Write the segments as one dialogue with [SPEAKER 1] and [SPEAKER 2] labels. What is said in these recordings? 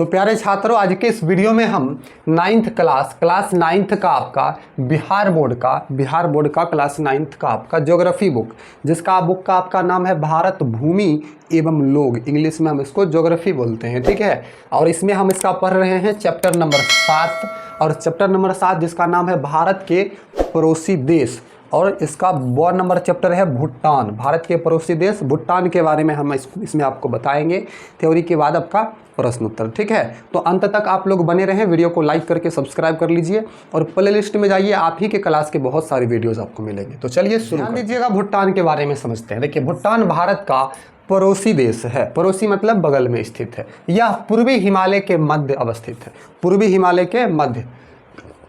[SPEAKER 1] तो प्यारे छात्रों, आज के इस वीडियो में हम क्लास नाइन्थ का आपका बिहार बोर्ड का क्लास नाइन्थ का आपका ज्योग्राफी बुक, जिसका बुक का आपका नाम है भारत भूमि एवं लोग, इंग्लिश में हम इसको ज्योग्राफी बोलते हैं, ठीक है। और इसमें हम इसका पढ़ रहे हैं चैप्टर नंबर 7, और चैप्टर नंबर 7 जिसका नाम है भारत के पड़ोसी देश, और इसका 2 नंबर चैप्टर है भूटान, भारत के पड़ोसी देश भूटान के बारे में हम इसमें आपको बताएंगे, थ्योरी के बाद आपका प्रश्न उत्तर, ठीक है। तो अंत तक आप लोग बने रहें, वीडियो को लाइक करके सब्सक्राइब कर लीजिए और प्ले लिस्ट में जाइए, आप ही के क्लास के बहुत सारी वीडियोस आपको मिलेंगे। तो चलिए शुरू कर दीजिएगा, भूटान के बारे में समझते हैं। देखिए, भूटान भारत का पड़ोसी देश है। पड़ोसी मतलब बगल में स्थित है। यह पूर्वी हिमालय के मध्य अवस्थित है, पूर्वी हिमालय के मध्य।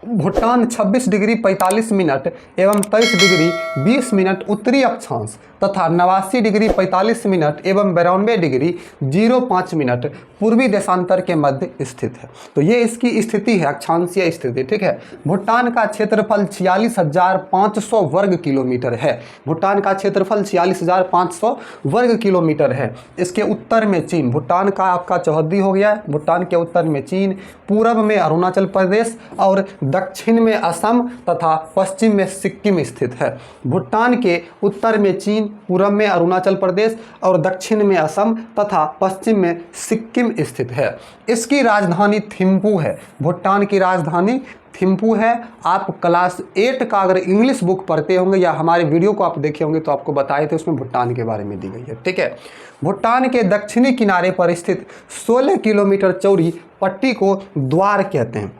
[SPEAKER 1] भूटान 26 डिग्री 45 मिनट एवं 23 डिग्री 20 मिनट उत्तरी अक्षांश तथा 89 डिग्री 45 मिनट एवं 92 डिग्री 05 मिनट पूर्वी देशांतर के मध्य स्थित है। तो ये इसकी स्थिति है, अक्षांशीय स्थिति, ठीक है। भूटान का क्षेत्रफल 46,500 वर्ग किलोमीटर है। भूटान का क्षेत्रफल 46,500 वर्ग किलोमीटर है। इसके उत्तर में चीन, भूटान का आपका चौहद्दी हो गया है। भूटान के उत्तर में चीन, पूर्व में अरुणाचल प्रदेश और दक्षिण में असम तथा पश्चिम में सिक्किम स्थित है। भूटान के उत्तर में चीन, पूर्व में अरुणाचल प्रदेश और दक्षिण में असम तथा पश्चिम में सिक्किम स्थित है। इसकी राजधानी थिम्पू है। भूटान की राजधानी थिम्पू है। आप क्लास 8 का अगर इंग्लिश बुक पढ़ते होंगे या हमारे वीडियो को आप देखे होंगे तो आपको बताए थे, उसमें भूटान के बारे में दी गई है, ठीक है। भूटान के दक्षिणी किनारे पर स्थित 16 किलोमीटर चौड़ी पट्टी को द्वार कहते हैं।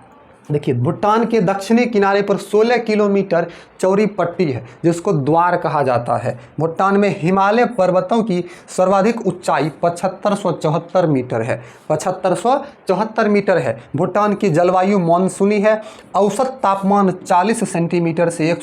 [SPEAKER 1] देखिए, भूटान के दक्षिणी किनारे पर 16 किलोमीटर चौड़ी पट्टी है जिसको द्वार कहा जाता है। भूटान में हिमालय पर्वतों की सर्वाधिक ऊंचाई 7574 मीटर है, 7574 मीटर है। भूटान की जलवायु मानसूनी है। औसत तापमान 40 सेंटीमीटर से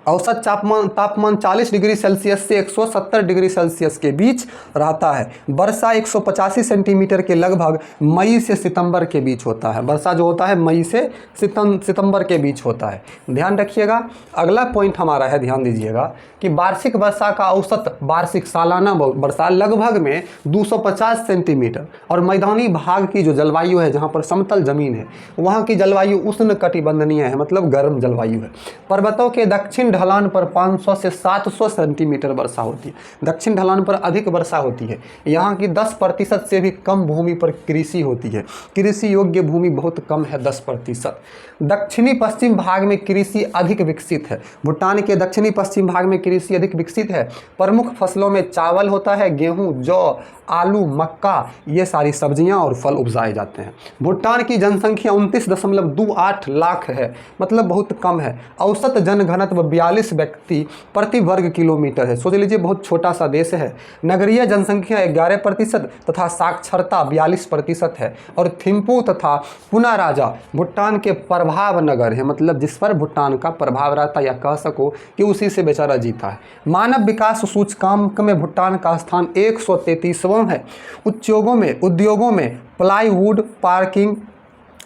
[SPEAKER 1] औसत तापमान 40 डिग्री सेल्सियस से 170 डिग्री सेल्सियस के बीच रहता है। वर्षा 185 सेंटीमीटर के लगभग मई से सितंबर के बीच होता है। वर्षा जो होता है मई से सितंबर के बीच होता है। ध्यान रखिएगा। अगला पॉइंट हमारा है, ध्यान दीजिएगा कि वार्षिक वर्षा का औसत वार्षिक सालाना वर्षा लगभग में 250 सेंटीमीटर, और मैदानी भाग की जो जलवायु है, जहाँ पर समतल जमीन है, वहाँ की जलवायु उष्ण कटिबंधनीय है, मतलब गर्म जलवायु है। पर्वतों के दक्षिण ढलान पर 500 से 700 सेंटीमीटर वर्षा होती है। दक्षिण ढलान पर अधिक वर्षा होती है। यहाँ की 10% से भी कम भूमि पर कृषि होती है। कृषि योग्य भूमि बहुत कम है, 10%। दक्षिणी पश्चिम भाग में कृषि अधिक विकसित है। भूटान के दक्षिणी पश्चिम भाग में कृषि अधिक विकसित है। प्रमुख फसलों में चावल होता है, गेहूं, जौ, आलू, मक्का, ये सारी सब्जियां और फल उपजाए जाते हैं। भूटान की जनसंख्या 29.28 लाख है, मतलब बहुत कम है। औसत जनघनत्व 42 व्यक्ति प्रति वर्ग किलोमीटर है। सोच लीजिए, बहुत छोटा सा देश है। नगरीय जनसंख्या 11% तथा साक्षरता 42% है। और थिम्पू तथा पुना राजा भूटान के प्रभाव नगर है, मतलब जिस पर भूटान का प्रभाव रहता है, या कह सको कि उसी से बेचारा जीता है। मानव विकास सूचकांक में भूटान का स्थान 133वां है। उद्योगों में प्लाईवुड, पार्किंग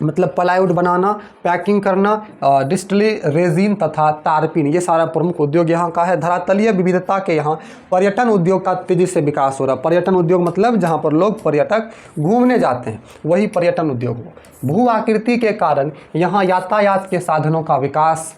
[SPEAKER 1] मतलब प्लाईवुड बनाना, पैकिंग करना, डिस्टिलरी, रेजिन तथा तारपीन, ये सारा प्रमुख उद्योग यहाँ का है। धरातलीय विविधता के यहाँ पर्यटन उद्योग का तेजी से विकास हो रहा है। पर्यटन उद्योग मतलब जहाँ पर लोग पर्यटक घूमने जाते हैं, वही पर्यटन उद्योग हो। भू आकृति के कारण यहाँ यातायात के साधनों का विकास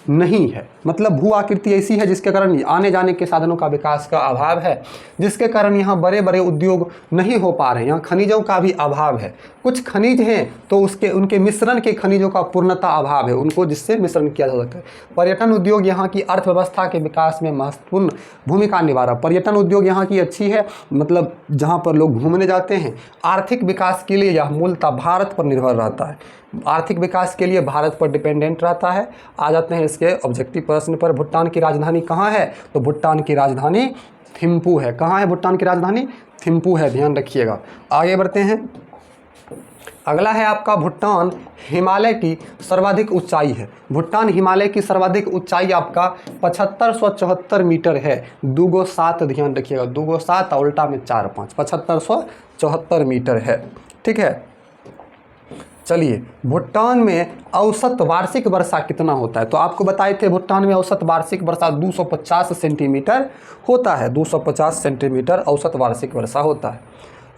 [SPEAKER 1] नहीं है, मतलब भू आकृति ऐसी है जिसके कारण आने जाने के साधनों का विकास का अभाव है, जिसके कारण यहाँ बड़े बड़े उद्योग नहीं हो पा रहे हैं। यहाँ खनिजों का भी अभाव है। कुछ खनिज हैं तो उनके मिश्रण के खनिजों का पूर्णता अभाव है, उनको जिससे मिश्रण किया जा सकता है। पर्यटन उद्योग यहाँ की अर्थव्यवस्था के विकास में महत्वपूर्ण भूमिका निभा रहा है। पर्यटन उद्योग यहाँ की अच्छी है, मतलब जहाँ पर लोग घूमने जाते हैं। आर्थिक विकास के लिए यह मूलतः भारत पर निर्भर रहता है। आर्थिक विकास के लिए भारत पर डिपेंडेंट रहता है। आ जाते हैं इसके ऑब्जेक्टिव प्रश्न पर। भूटान की राजधानी कहाँ है? तो भूटान की राजधानी थिम्पू है। कहाँ है भूटान की राजधानी? थिम्पू है, ध्यान रखिएगा। आगे बढ़ते हैं। अगला है आपका भूटान हिमालय की सर्वाधिक ऊंचाई है। भूटान हिमालय की सर्वाधिक ऊंचाई आपका 7574 मीटर है। 2-7, ध्यान रखिएगा, 2-7 उल्टा में 4-5, 7574 मीटर है, ठीक है। चलिए, भूटान में औसत वार्षिक वर्षा कितना होता है? तो आपको बताए थे भूटान में औसत वार्षिक वर्षा 250 सेंटीमीटर होता है। 250 सेंटीमीटर औसत वार्षिक वर्षा होता है।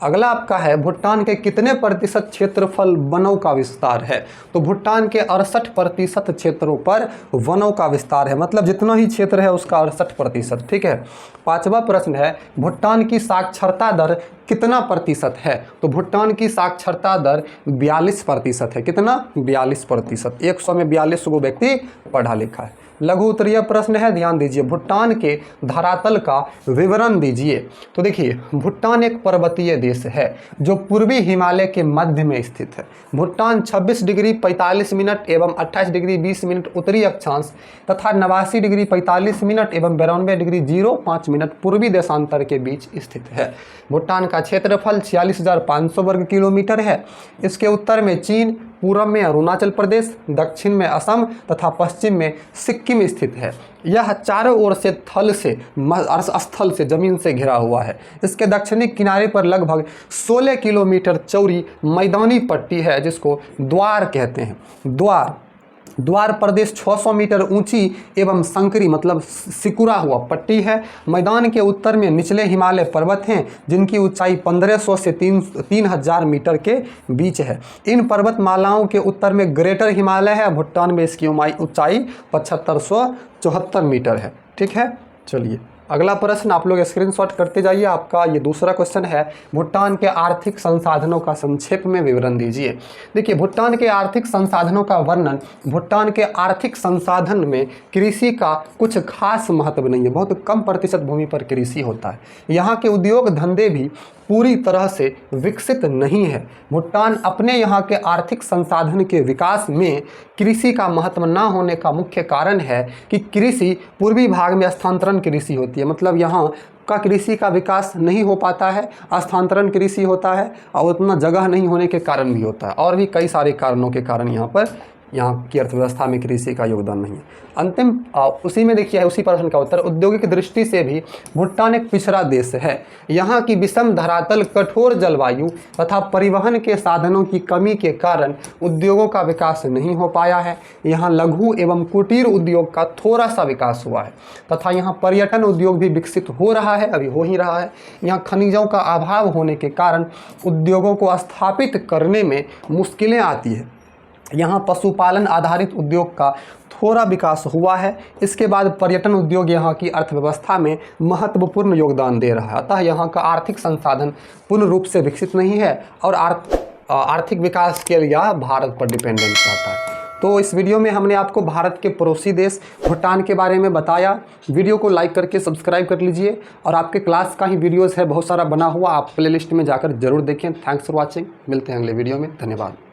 [SPEAKER 1] अगला आपका है भूटान के कितने प्रतिशत क्षेत्रफल वनों का विस्तार है। तो भूटान के 68% क्षेत्रों पर वनों का विस्तार है, मतलब जितना ही क्षेत्र है उसका 68%। ठीक है। 5वां प्रश्न है भूटान की साक्षरता दर कितना प्रतिशत है। तो भूटान की साक्षरता दर 42% है। कितना? 42%। 100 में 42 गो व्यक्ति पढ़ा लिखा है। लघु उत्तरीय प्रश्न है, ध्यान दीजिए। भूटान के धरातल का विवरण दीजिए। तो देखिए भूटान एक पर्वतीय देश है जो पूर्वी हिमालय के मध्य में स्थित है। भूटान 26 डिग्री 45 मिनट एवं 28 डिग्री 20 मिनट उत्तरी अक्षांश तथा 89 डिग्री 45 मिनट एवं 92 डिग्री 05 मिनट पूर्वी देशांतर के बीच स्थित है। भूटान का क्षेत्रफल 46,500 वर्ग किलोमीटर है। इसके उत्तर में चीन, पूर्व में अरुणाचल प्रदेश, दक्षिण में असम तथा पश्चिम में सिक्किम स्थित है। यह चारों ओर से स्थल से जमीन से घिरा हुआ है। इसके दक्षिणी किनारे पर लगभग 16 किलोमीटर चौड़ी मैदानी पट्टी है जिसको द्वार कहते हैं। द्वार प्रदेश 600 मीटर ऊंची एवं संकरी मतलब सिकुड़ा हुआ पट्टी है। मैदान के उत्तर में निचले हिमालय पर्वत हैं जिनकी ऊंचाई 1500 से 3000 मीटर के बीच है। इन पर्वतमालाओं के उत्तर में ग्रेटर हिमालय है। भूटान में इसकी ऊंचाई 7574 मीटर है। ठीक है। चलिए अगला प्रश्न आप लोग स्क्रीनशॉट करते जाइए। आपका ये दूसरा क्वेश्चन है भूटान के आर्थिक संसाधनों का संक्षेप में विवरण दीजिए। देखिए भूटान के आर्थिक संसाधनों का वर्णन। भूटान के आर्थिक संसाधन में कृषि का कुछ खास महत्व नहीं है। बहुत कम प्रतिशत भूमि पर कृषि होता है। यहाँ के उद्योग धंधे भी पूरी तरह से विकसित नहीं है। भूटान अपने यहाँ के आर्थिक संसाधन के विकास में कृषि का महत्व न होने का मुख्य कारण है कि कृषि पूर्वी भाग में स्थानांतरण कृषि होती है। मतलब यहाँ का कृषि का विकास नहीं हो पाता है, स्थानांतरण कृषि होता है और उतना जगह नहीं होने के कारण भी होता है। और भी कई सारे कारणों के कारण यहाँ की अर्थव्यवस्था में कृषि का योगदान नहीं है। अंतिम उसी में देखिए उसी प्रश्न का उत्तर। औद्योगिक दृष्टि से भी भूटान एक पिछड़ा देश है। यहाँ की विषम धरातल, कठोर जलवायु तथा परिवहन के साधनों की कमी के कारण उद्योगों का विकास नहीं हो पाया है। यहाँ लघु एवं कुटीर उद्योग का थोड़ा सा विकास हुआ है तथा यहाँ पर्यटन उद्योग भी विकसित हो रहा है, अभी हो ही रहा है। यहाँ खनिजों का अभाव होने के कारण उद्योगों को स्थापित करने में मुश्किलें आती है। यहाँ पशुपालन आधारित उद्योग का थोड़ा विकास हुआ है। इसके बाद पर्यटन उद्योग यहाँ की अर्थव्यवस्था में महत्वपूर्ण योगदान दे रहा है। अतः यहाँ का आर्थिक संसाधन पूर्ण रूप से विकसित नहीं है और आर्थिक विकास के लिए यह भारत पर डिपेंडेंट रहता है। तो इस वीडियो में हमने आपको भारत के पड़ोसी देश भूटान के बारे में बताया। वीडियो को लाइक करके सब्सक्राइब कर लीजिए और आपके क्लास का ही वीडियोस है बहुत सारा बना हुआ, आप प्लेलिस्ट में जाकर जरूर देखें। Thanks for watching. मिलते हैं अगले वीडियो में। धन्यवाद।